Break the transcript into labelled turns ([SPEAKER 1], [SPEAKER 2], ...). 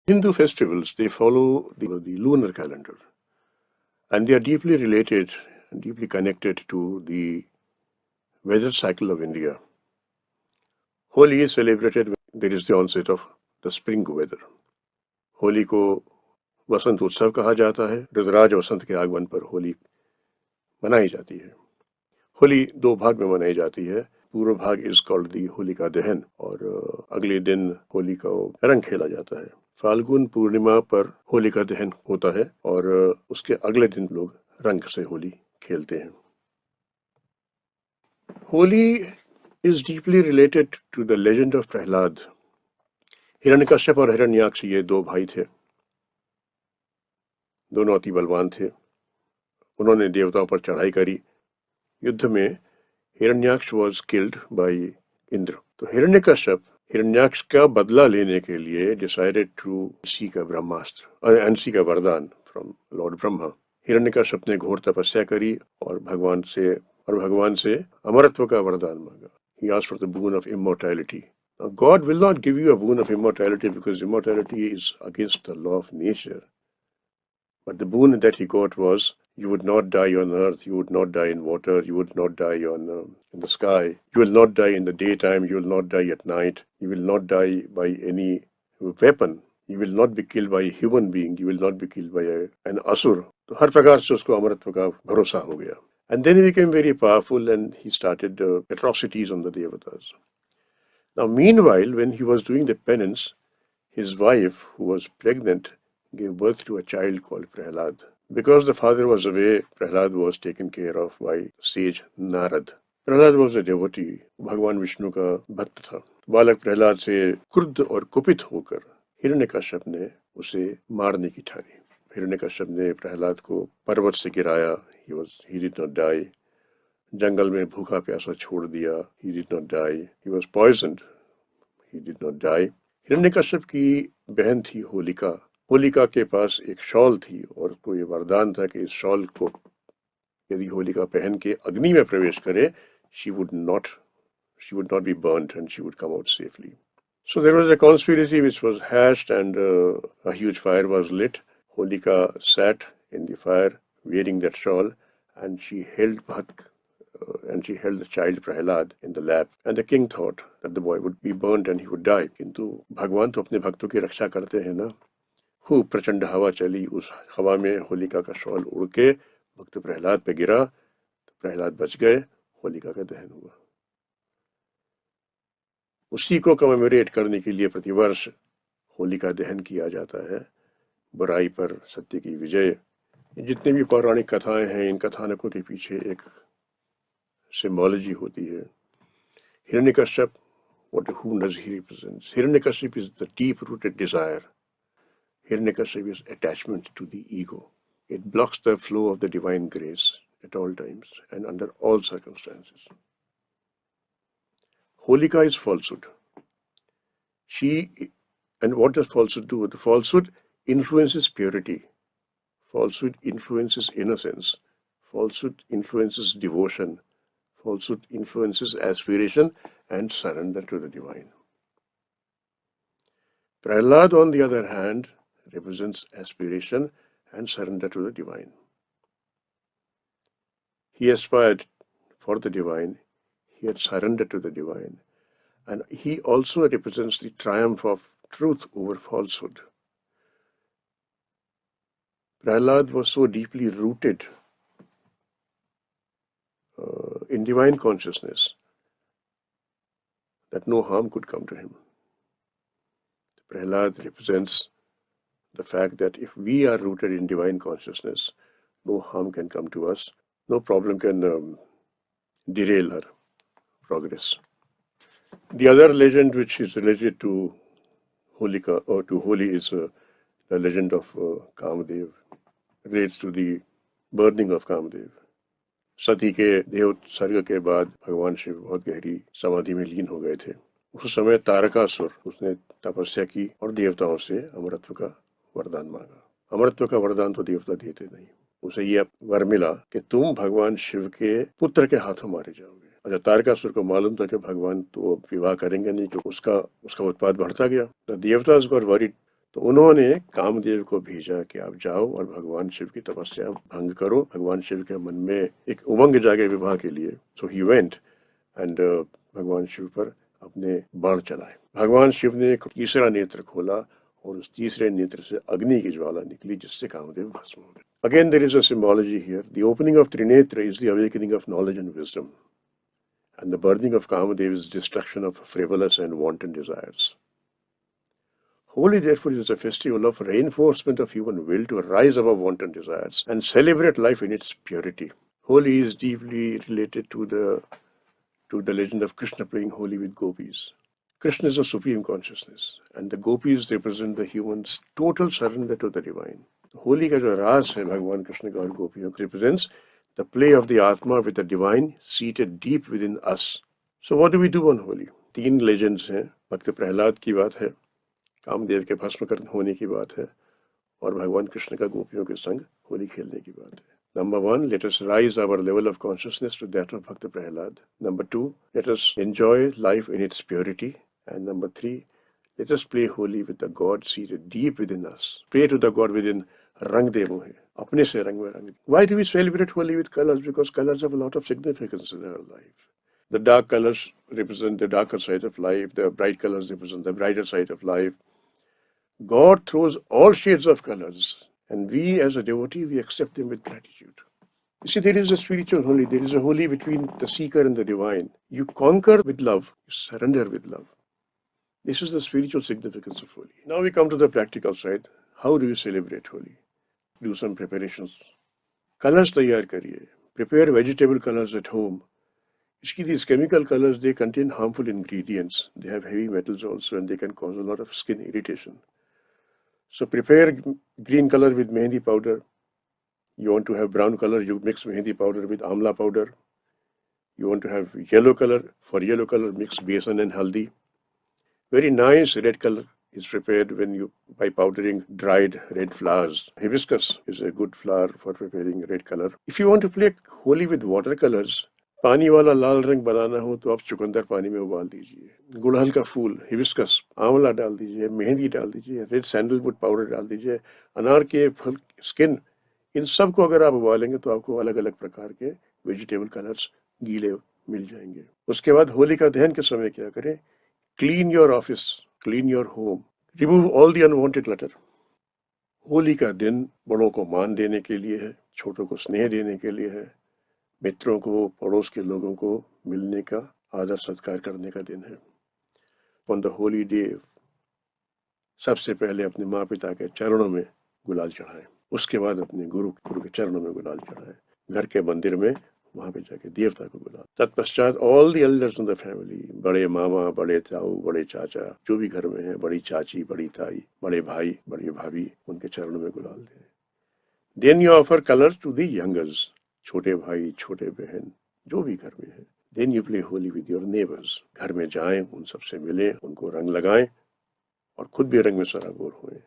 [SPEAKER 1] Hindu festivals, they follow the lunar calendar, and they are deeply related and deeply connected to the weather cycle of India. Holi is celebrated when there is the onset of the spring weather. Holi को वसंत उत्सव कहा जाता है। रुद्राज वसंत के आगमन पर होली मनाई जाती है। होली दो भाग में मनाई जाती है। पूर्व भाग इज कॉल्ड दी होलिका दहन और अगले दिन होली का रंग खेला जाता है। फाल्गुन पूर्णिमा पर होलिका दहन होता है और उसके अगले दिन लोग रंग से होली खेलते हैं। Holi is deeply related to the legend of Prahlad. Hiranyakashyap और हिरण्याक्ष ये दो भाई थे, दोनों अति बलवान थे। उन्होंने देवताओं पर चढ़ाई करी। युद्ध में Hiranyaksha was killed by Indra. तो हिरण्यकश्यप हिरण्याक्ष का बदला लेने के लिए decided to seek a brahmastra and seek a vardan from Lord Brahma. Hiranyakashyap ने घोर तपस्या करी और भगवान से अमरत्व का वरदान मांगा। He asked for the boon of immortality. Now, God will not give you a boon of immortality because immortality is against the law of nature. But the boon that he got was you would not die on earth, you would not die in water, you would not die in the sky, you will not die in the daytime, you will not die at night, you will not die by any weapon, you will not be killed by a human being, you will not be killed by an asur. तो हर प्रकार से उसको अमरत्व का भरोसा हो गया. And then he became very powerful and he started atrocities on the devatas. Now, meanwhile, when he was doing the penance, his wife, who was pregnant, gave birth to a child called Prahlad. Because the father was away, Prahlad was taken care of by sage Narad. Prahlad was a devotee, भगवान विष्णु का भक्त था. बालक प्रहलाद से क्रुद्ध और कुपित होकर हिरण्यकश्यप ने उसे मारने की ठानी. हिरण्यकश्यप ने प्रहलाद को पर्वत से गिराया. He did not die. जंगल में भूखा प्यासा छोड़ दिया. He did not die. He was poisoned. He did not die. Hiranyakashyap की बहन थी होलिका. होलिका के पास एक शॉल थी और उसको ये वरदान था कि इस शॉल को यदि होलिका पहन के अग्नि में प्रवेश करे, she would not be burnt and she would come out safely. So there was a conspiracy which was hatched and a huge fire was lit. Holika sat in the fire wearing that shawl and she held the child Prahlad in the lap, and the king thought that the boy would be burnt and he would die. किंतु भगवान तो अपने भक्तों की रक्षा करते हैं ना. खूब प्रचंड हवा चली. उस हवा में होलिका का शॉल उड़ के भक्त प्रहलाद पे गिरा तो प्रहलाद बच गए. होलिका का दहन हुआ. उसी को कमेमोरेट करने के लिए प्रतिवर्ष होलिका दहन किया जाता है. बुराई पर सत्य की विजय. जितनी भी पौराणिक कथाएं हैं, इन कथानकों के पीछे एक सिंबोलॉजी होती है. Hiranyakashyap, whom does he represent? Hiranyakashipu is the deep-rooted desire. Hiranyakashipu is attachment to the ego. It blocks the flow of the divine grace at all times and under all circumstances. Holika is falsehood. And what does falsehood do? The falsehood influences purity. Falsehood influences innocence. Falsehood influences devotion. Falsehood influences aspiration and surrender to the divine. Prahlad, on the other hand, represents aspiration and surrender to the divine. He aspired for the divine. He had surrendered to the divine. And he also represents the triumph of truth over falsehood. Prahlad was so deeply rooted in divine consciousness that no harm could come to him. Prahlad represents the fact that if we are rooted in divine consciousness, no harm can come to us, no problem can derail our progress. The other legend which is related to Holika or to Holi is the legend of Kamadev. It relates to the burning of Kamadev. सती के देव उत्सर्ग के बाद भगवान शिव बहुत गहरी समाधि में लीन हो गए थे. उस समय तारकासुर, उसने तपस्या की और देवताओं से अमरत्व का वरदान मांगा. अमरत्व का वरदान तो देवता देते नहीं. उसे ये वर मिला कि तुम भगवान शिव के पुत्र के हाथों मारे जाओगे. अच्छा, तारकासुर को मालूम था कि भगवान तो विवाह करेंगे नहीं, क्योंकि उसका उत्पाद बढ़ता गया. The देवतास got worried. तो उन्होंने कामदेव को भेजा कि आप जाओ और भगवान शिव की तपस्या भंग करो, भगवान शिव के मन में एक उमंग जागे विवाह के लिए। सो ही वेंट एंड भगवान शिव पर अपने बाण चलाए। भगवान शिव ने एक तीसरा नेत्र खोला और उस तीसरे नेत्र से अग्नि की ज्वाला निकली, जिससे कामदेव भस्म हो गए। Again, there is a symbology here. The opening of Trinetra is the awakening of knowledge and wisdom, and the burning of Kamadev is destruction of frivolous and wanton desires. Holi, therefore, is a festival of reinforcement of human will to rise above wanton desires and celebrate life in its purity. Holi is deeply related to the legend of Krishna playing Holi with gopis. Krishna is a supreme consciousness, and the gopis represent the human's total surrender to the divine. Holi का जो रास है भगवान कृष्ण का और गोपियों का represents the play of the Atma with the divine seated deep within us. So what do we do on Holi? 3 legends हैं। भक्त प्रहलाद की बात है, कामदेव के भस्मकरण होने की बात है, और भगवान कृष्ण का गोपियों के संग होली खेलने की बात है। Number 1, let us rise our level of consciousness to that of Bhakta Prahlad. Number 2, let us enjoy life in its purity. And number 3, let us play Holi with the God seated deep within us. Pray to the God within. Rang de mohe. Apne se rang mein rang. Why do we celebrate Holi with colors? Because colors have a lot of significance in our life. The dark colors represent the darker side of life. The bright colors represent the brighter side of life. God throws all shades of colors, and we as a devotee, we accept them with gratitude. You see, there is a spiritual Holi. There is a Holi between the seeker and the divine. You conquer with love. You surrender with love. This is the spiritual significance of Holi. Now we come to the practical side. How do you celebrate Holi? Do some preparations. Colors तैयार करिए. Prepare vegetable colors at home. These chemical colors, they contain harmful ingredients. They have heavy metals also, and they can cause a lot of skin irritation. So prepare green color with mehendi powder. You want to have brown color, you mix mehendi powder with amla powder. You want to have yellow color. For yellow color, mix besan and haldi. Very nice red color is prepared by powdering dried red flowers. Hibiscus is a good flower for preparing red color. If you want to play Holi with watercolors, पानी वाला लाल रंग बनाना हो तो आप चुकंदर पानी में उबाल दीजिए, गुड़हल का फूल, हिबिस्कस, आंवला डाल दीजिए, मेहंदी डाल दीजिए, रेड सैंडलवुड पाउडर डाल दीजिए, अनार के फल, स्किन, इन सब को अगर आप उबालेंगे तो आपको अलग अलग प्रकार के वेजिटेबल कलर्स गीले मिल जाएंगे। उसके बाद होली का दहन के समय क्या करें? Clean your office, clean your home, remove all the unwanted clutter. Holi का दिन बड़ों को मान देने के लिए है, छोटों को स्नेह देने के लिए है, मित्रों को, पड़ोस के लोगों को मिलने का, आदर सत्कार करने का दिन है। On the holy day, सबसे पहले अपने माँ पिता के चरणों में गुलाल चढ़ाएं, उसके बाद अपने गुरु के चरणों में गुलाल चढ़ाएं, घर के मंदिर में वहां पे जाके देवता को गुलाल। तत्पश्चात all the elders in the family, बड़े मामा, बड़े ताऊ, बड़े चाचा, जो भी घर में है, बड़ी चाची, बड़ी ताई, बड़े भाई, बड़ी भाभी, उनके चरणों में गुलाल दें। Then you offer colours to the youngers, छोटे भाई, छोटे बहन, जो भी घर में है। Then you play Holi with your neighbours, घर में जाएं, उन सबसे मिलें, उनको रंग लगाएं और खुद भी रंग में सराबोर हुए।